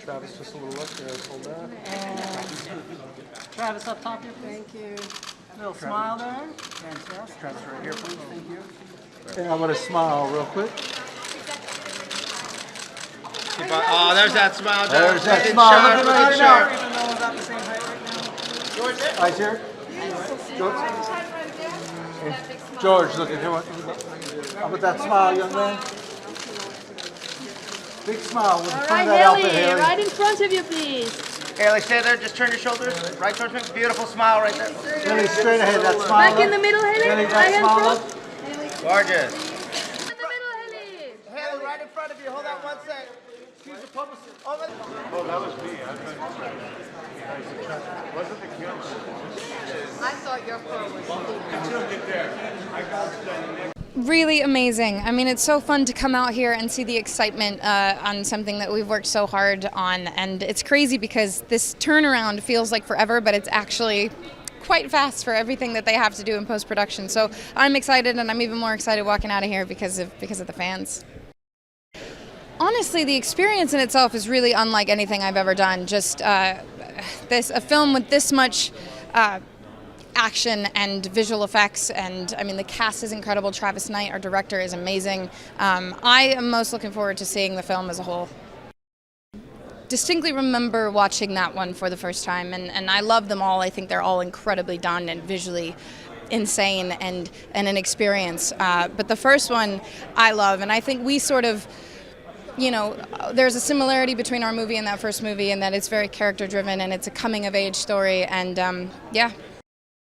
Travis, just a little look there. Hold that. And Travis up top here, please. Thank you. Little smile there. Fantastic. Travis right here, please. Thank you. And I'm going to smile real quick. Oh, there's that smile. There's that smile. Look at me right now. Even though we're about the same height right now. George, Right here. George, look at him. How about that smile, young man? Big smile. With All front right, of that outfit, Haley, Haley. right in front of you, please. Haley, stay there. Just turn your shoulders right towards me. Beautiful smile right there. Haley, straight ahead. That smile. Back in the middle, Haley. Haley, Right that in smile. front. Gorgeous. In the middle, Haley. Haley, right in front of you. Hold on one sec. She's the publicist. Oh, That was me. Wasn't the camera? I thought your phone was Really amazing. I mean, it's so fun to come out here and see the excitement on something that we've worked so hard on. And it's crazy because this turnaround feels like forever, but it's actually quite fast for everything that they have to do in post-production. So I'm excited, and I'm even more excited walking out of here because of the fans. Honestly, the experience in itself is really unlike anything I've ever done. Just a film with this much action and visual effects, and I mean the cast is incredible. Travis Knight, our director, is amazing. I am most looking forward to seeing the film as a whole. Distinctly remember watching that one for the first time, and I love them all. I think they're all incredibly done and visually insane and an experience. But the first one I love, and I think we sort of, you know, there's a similarity between our movie and that first movie in that it's very character driven and it's a coming of age story, and yeah.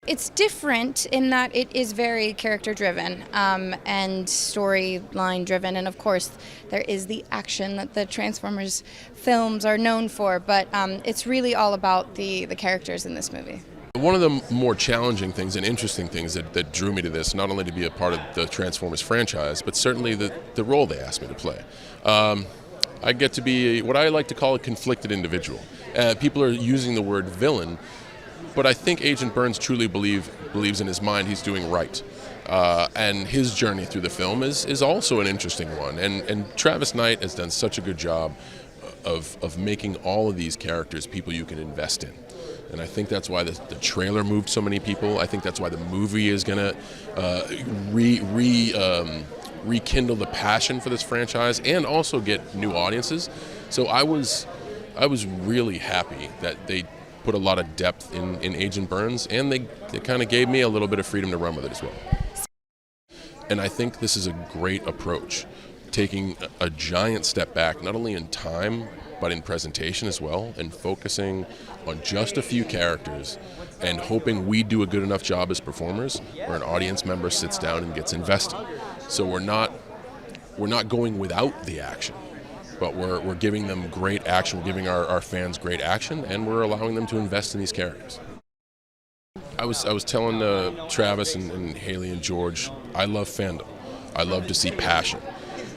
It's different in that it is very character driven and storyline driven, and of course there is the action that the Transformers films are known for, but it's really all about the characters in this movie. One of the more challenging things and interesting things that drew me to this, not only to be a part of the Transformers franchise, but certainly the role they asked me to play. I get to be what I like to call a conflicted individual. People are using the word villain, but I think Agent Burns truly believes in his mind he's doing right. And his journey through the film is also an interesting one. And Travis Knight has done such a good job of making all of these characters people you can invest in. And I think that's why the trailer moved so many people. I think that's why the movie is going to rekindle the passion for this franchise and also get new audiences. So I was really happy that they put a lot of depth in Agent Burns, and they kind of gave me a little bit of freedom to run with it as well. And I think this is a great approach, taking a giant step back, not only in time, but in presentation as well, and focusing on just a few characters and hoping we do a good enough job as performers where an audience member sits down and gets invested. So we're not going without the action, but we're giving them great action, we're giving our fans great action, and we're allowing them to invest in these characters. I was telling Travis and Haley and George, I love fandom. I love to see passion.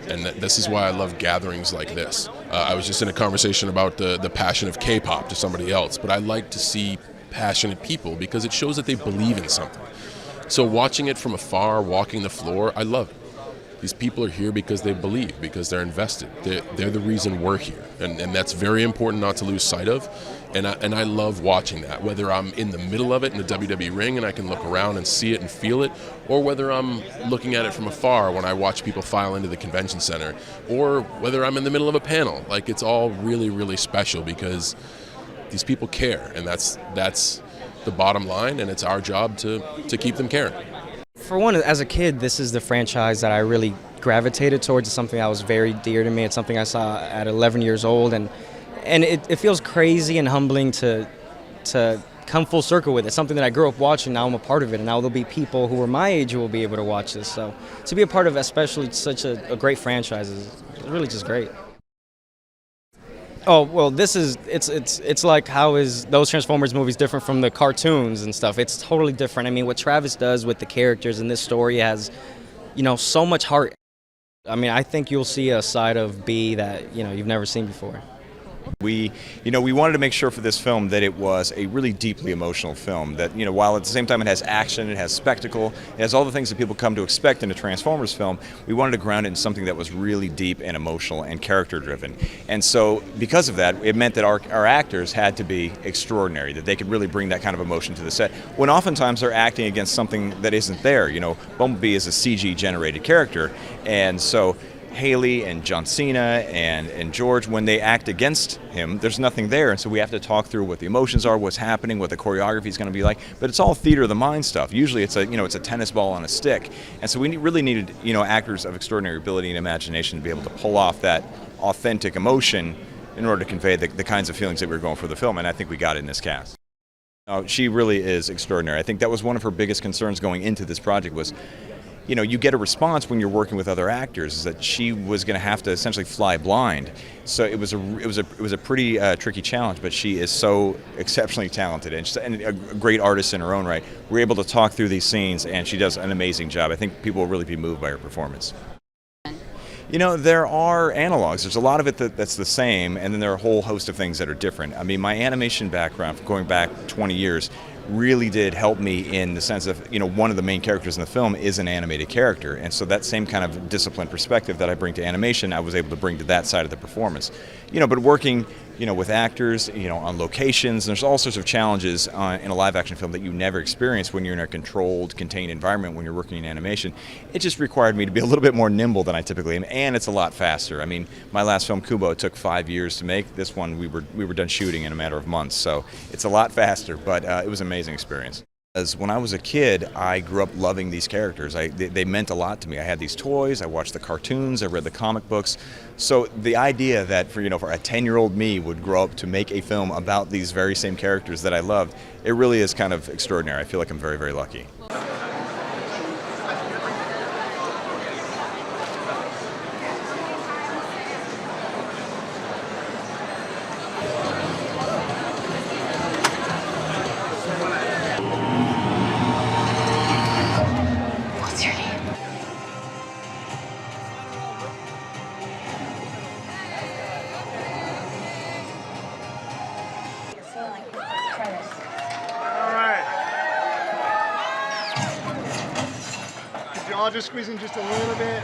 And this is why I love gatherings like this. I was just in a conversation about the passion of K-pop to somebody else, but I like to see passionate people because it shows that they believe in something. So watching it from afar, walking the floor, I love it. These people are here because they believe, because they're invested. They're the reason we're here, and that's very important not to lose sight of. And I love watching that, whether I'm in the middle of it in the WWE ring and I can look around and see it and feel it, or whether I'm looking at it from afar when I watch people file into the convention center, or whether I'm in the middle of a panel. Like, it's all really, really special because these people care, and that's the bottom line, and it's our job to keep them caring. For one, as a kid, this is the franchise that I really gravitated towards. It's something that was very dear to me. It's something I saw at 11 years old, and it feels crazy and humbling to come full circle with it. It's something that I grew up watching. Now I'm a part of it, and now there'll be people who are my age who will be able to watch this. So to be a part of especially such a great franchise is really just great. Oh, well, it's like, how is those Transformers movies different from the cartoons and stuff? It's totally different. I mean, what Travis does with the characters in this story has, so much heart. I mean, I think you'll see a side of B that, you've never seen before. We wanted to make sure for this film that it was a really deeply emotional film, that, while at the same time it has action, it has spectacle, it has all the things that people come to expect in a Transformers film, we wanted to ground it in something that was really deep and emotional and character driven. And so because of that, it meant that our actors had to be extraordinary, that they could really bring that kind of emotion to the set, when oftentimes they're acting against something that isn't there. Bumblebee is a CG generated character, and so Haley and John Cena and George, when they act against him, there's nothing there, and so we have to talk through what the emotions are, what's happening, what the choreography is going to be like. But it's all theater of the mind stuff. Usually, it's a tennis ball on a stick, and so we really needed actors of extraordinary ability and imagination to be able to pull off that authentic emotion in order to convey the kinds of feelings that we were going for the film, and I think we got it in this cast. She really is extraordinary. I think that was one of her biggest concerns going into this project was, you get a response when you're working with other actors, is that she was going to have to essentially fly blind. So it was a pretty tricky challenge, but she is so exceptionally talented and a great artist in her own right. We're able to talk through these scenes, and she does an amazing job. I think people will really be moved by her performance. There are analogs. There's a lot of it that's the same, and then there are a whole host of things that are different. I mean, my animation background, going back 20 years, really did help me in the sense of, one of the main characters in the film is an animated character, and so that same kind of disciplined perspective that I bring to animation, I was able to bring to that side of the performance. But working, with actors, on locations, there's all sorts of challenges in a live action film that you never experience when you're in a controlled, contained environment when you're working in animation. It just required me to be a little bit more nimble than I typically am, and it's a lot faster. I mean, my last film, Kubo, it took 5 years to make. This one, we were done shooting in a matter of months, so it's a lot faster, but it was an amazing experience. As when I was a kid, I grew up loving these characters. They meant a lot to me. I had these toys, I watched the cartoons, I read the comic books. So the idea that for a 10-year-old me would grow up to make a film about these very same characters that I loved, it really is kind of extraordinary. I feel like I'm very, very lucky. I'll just squeeze in just a little bit.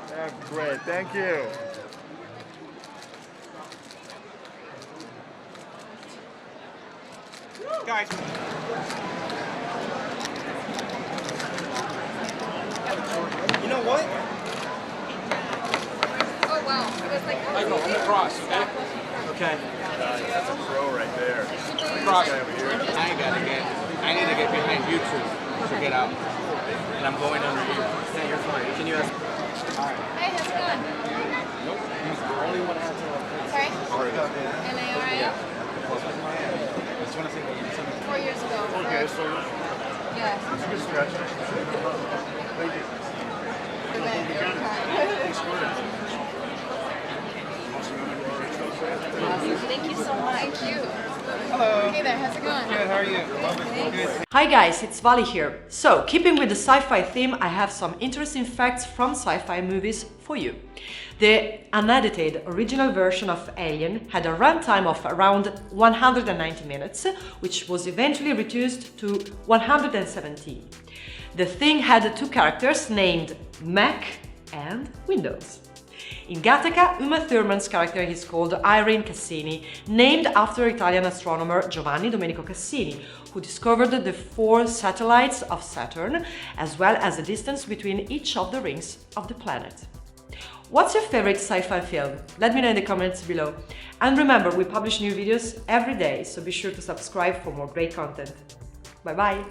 That's great, thank you. Guys. You know what? Oh wow, it was like I go across, okay? Okay. That's a pro right there. Across. I need to get behind you two to get out. And I'm going under you. Yeah, you're fine. Can you ask? All right. Hey, how's it going? Nope. He's the only one that has to. Sorry? M-A-R-I? Yeah. I just want to say 4 years ago. Okay, so Yeah. it's a good stretch. Thank you. Awesome. Thank you so much. Thank you. Hello. Hey there, how's it going? Good, how are you? Good. Hi guys, it's Vali here. So, keeping with the sci-fi theme, I have some interesting facts from sci-fi movies for you. The unedited original version of Alien had a runtime of around 190 minutes, which was eventually reduced to 117. The Thing had two characters named Mac and Windows. In Gattaca, Uma Thurman's character is called Irene Cassini, named after Italian astronomer Giovanni Domenico Cassini, who discovered the 4 satellites of Saturn, as well as the distance between each of the rings of the planet. What's your favorite sci-fi film? Let me know in the comments below. And remember, we publish new videos every day, so be sure to subscribe for more great content. Bye bye!